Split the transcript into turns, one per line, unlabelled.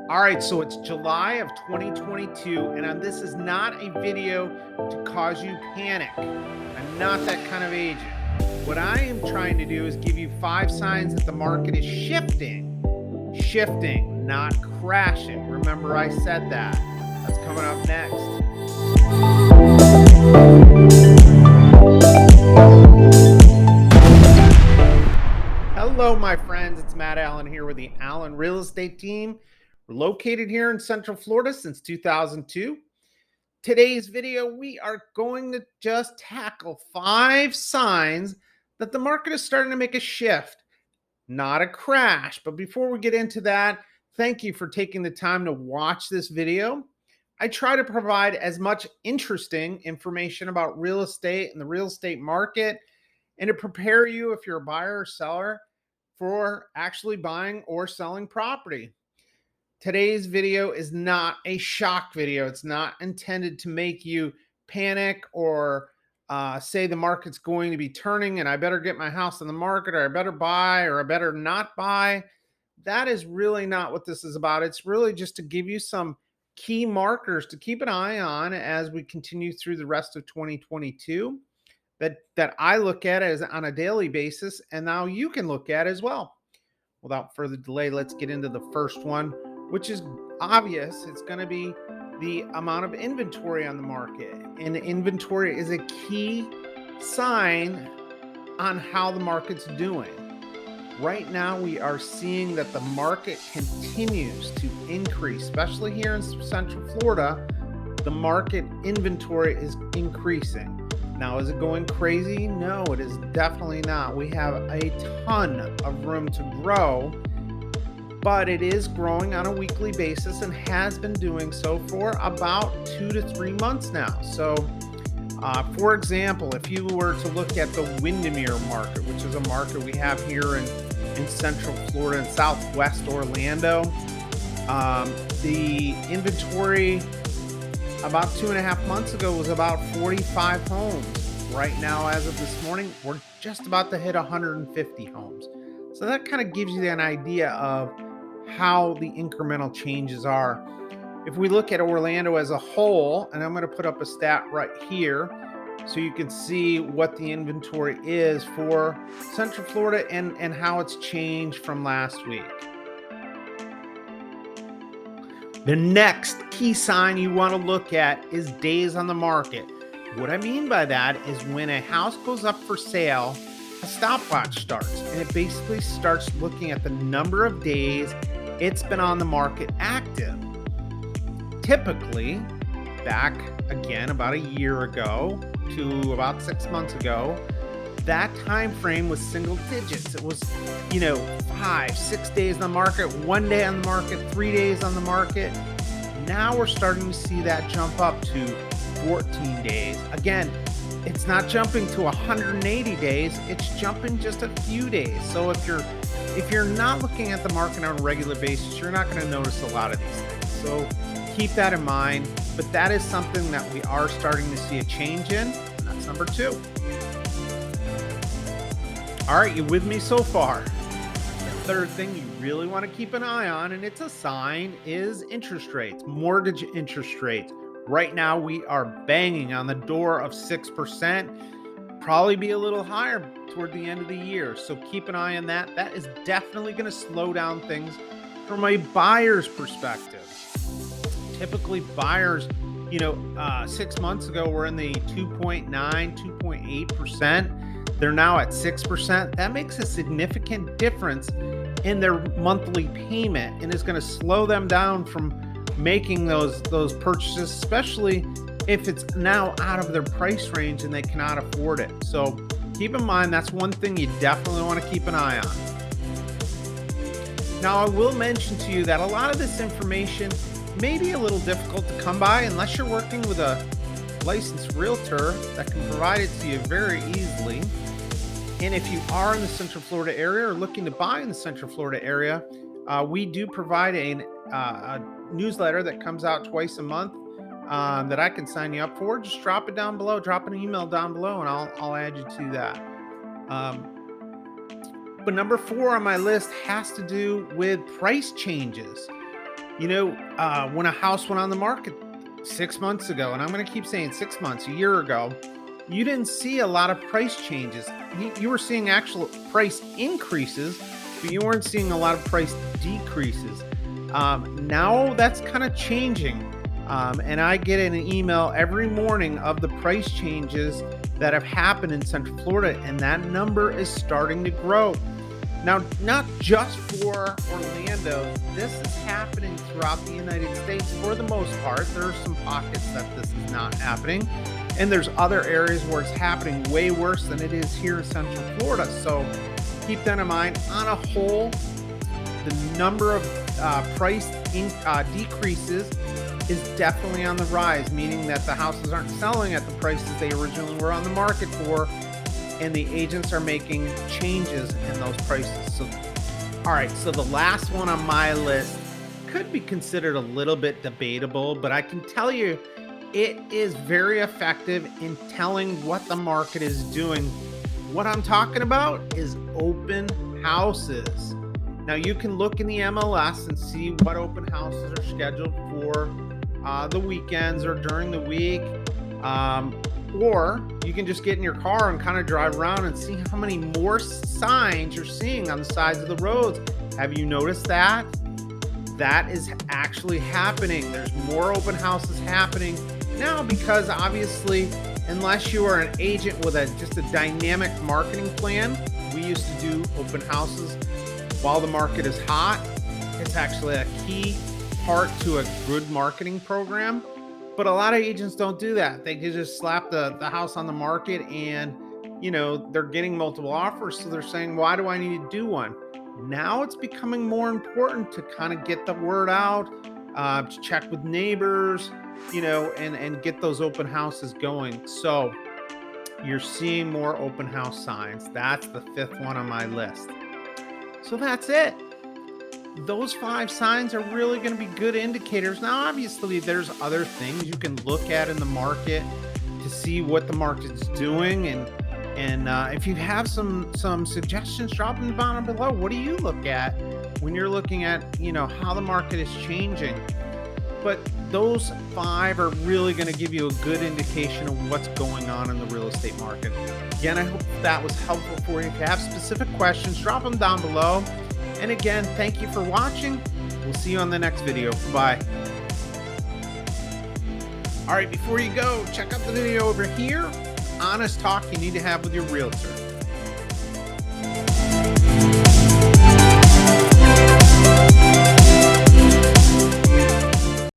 All right, so it's July of 2022, and this is not a video to cause you panic. I'm not that kind of agent. What I am trying to do is give you 5 signs that the market is shifting, not crashing. Remember, I said that. That's coming up next. Hello, my friends. It's Matt Allen here with the Allen Real Estate Team. We're located here in Central Florida since 2002. Today's video, we are going to just tackle 5 signs that the market is starting to make a shift, not a crash. But before we get into that, thank you for taking the time to watch this video. I try to provide as much interesting information about real estate and the real estate market, and to prepare you if you're a buyer or seller for actually buying or selling property. Today's video is not a shock video. It's not intended to make you panic or say the market's going to be turning and I better get my house on the market, or I better buy, or I better not buy. That is really not what this is about. It's really just to give you some key markers to keep an eye on as we continue through the rest of 2022 that I look at as on a daily basis, and now you can look at as well. Without further delay, let's get into the first one, which is obvious. It's going to be the amount of inventory on the market. And inventory is a key sign on how the market's doing. Right now, we are seeing that the market continues to increase, especially here in Central Florida. The market inventory is increasing. Now, is it going crazy? No, it is definitely not. We have a ton of room to grow, but it is growing on a weekly basis and has been doing so for about 2 to 3 months now. So, for example, if you were to look at the Windermere market, which is a market we have here in Central Florida and Southwest Orlando, the inventory about 2.5 months ago was about 45 homes. Right now, as of this morning, we're just about to hit 150 homes. So that kind of gives you an idea of how the incremental changes are. If we look at Orlando as a whole, and I'm going to put up a stat right here so you can see what the inventory is for Central Florida and how it's changed from last week. The next key sign you want to look at is days on the market. What I mean by that is when a house goes up for sale, a stopwatch starts, and it basically starts looking at the number of days it's been on the market active. Typically, back again about a year ago to about 6 months ago, that time frame was single digits. It was, 5, 6 days on the market, 1 day on the market, 3 days on the market. Now we're starting to see that jump up to 14 days. Again, it's not jumping to 180 days, it's jumping just a few days. So if you're not looking at the market on a regular basis, you're not going to notice a lot of these things. So keep that in mind, but that is something that we are starting to see a change in, and that's number 2. All right, you with me so far? The third thing you really want to keep an eye on, and it's a sign, is interest rates, mortgage interest rates. Right now, we are banging on the door of 6%, probably be a little higher toward the end of the year. So keep an eye on that. That is definitely going to slow down things from a buyer's perspective. Typically, buyers, 6 months ago were in the 2.9, 2.8%. They're now at 6%. That makes a significant difference in their monthly payment and is going to slow them down from making those purchases, especially if it's now out of their price range and they cannot afford it. So keep in mind, that's one thing you definitely want to keep an eye on. Now, I will mention to you that a lot of this information may be a little difficult to come by unless you're working with a licensed realtor that can provide it to you very easily. And if you are in the Central Florida area or looking to buy in the Central Florida area, we do provide a newsletter that comes out twice a month that I can sign you up for. Just drop it down below, drop an email down below, and I'll add you to that. But number 4 on my list has to do with price changes. When a house went on the market 6 months ago, and I'm going to keep saying 6 months, a year ago, you didn't see a lot of price changes. You were seeing actual price increases, but you weren't seeing a lot of price decreases. Now that's kind of changing. And I get an email every morning of the price changes that have happened in Central Florida, and that number is starting to grow. Now, not just for Orlando, this is happening throughout the United States for the most part. There are some pockets that this is not happening, and there's other areas where it's happening way worse than it is here in Central Florida. So keep that in mind. On a whole, the number of price decreases is definitely on the rise, meaning that the houses aren't selling at the prices they originally were on the market for, and the agents are making changes in those prices. So, all right, so the last one on my list could be considered a little bit debatable, but I can tell you it is very effective in telling what the market is doing. What I'm talking about is open houses. Now, you can look in the MLS and see what open houses are scheduled for the weekends or during the week. Or you can just get in your car and kind of drive around and see how many more signs you're seeing on the sides of the roads. Have you noticed that? That is actually happening. There's more open houses happening now because obviously, unless you are an agent with just a dynamic marketing plan, we used to do open houses while the market is hot. It's actually a key part to a good marketing program. But a lot of agents don't do that. They can just slap the house on the market and, they're getting multiple offers. So they're saying, why do I need to do one? Now it's becoming more important to kind of get the word out, to check with neighbors, and get those open houses going. So you're seeing more open house signs. That's the 5th one on my list. So that's it. Those 5 signs are really going to be good indicators. Now, obviously, there's other things you can look at in the market to see what the market's doing. And if you have some suggestions, drop them down below. What do you look at when you're looking at, how the market is changing? But those 5 are really going to give you a good indication of what's going on in the real estate market. Again, I hope that was helpful for you. If you have specific questions, drop them down below. And again, thank you for watching. We'll see you on the next video. Bye. All right, before you go, check out the video over here. Honest talk you need to have with your realtor.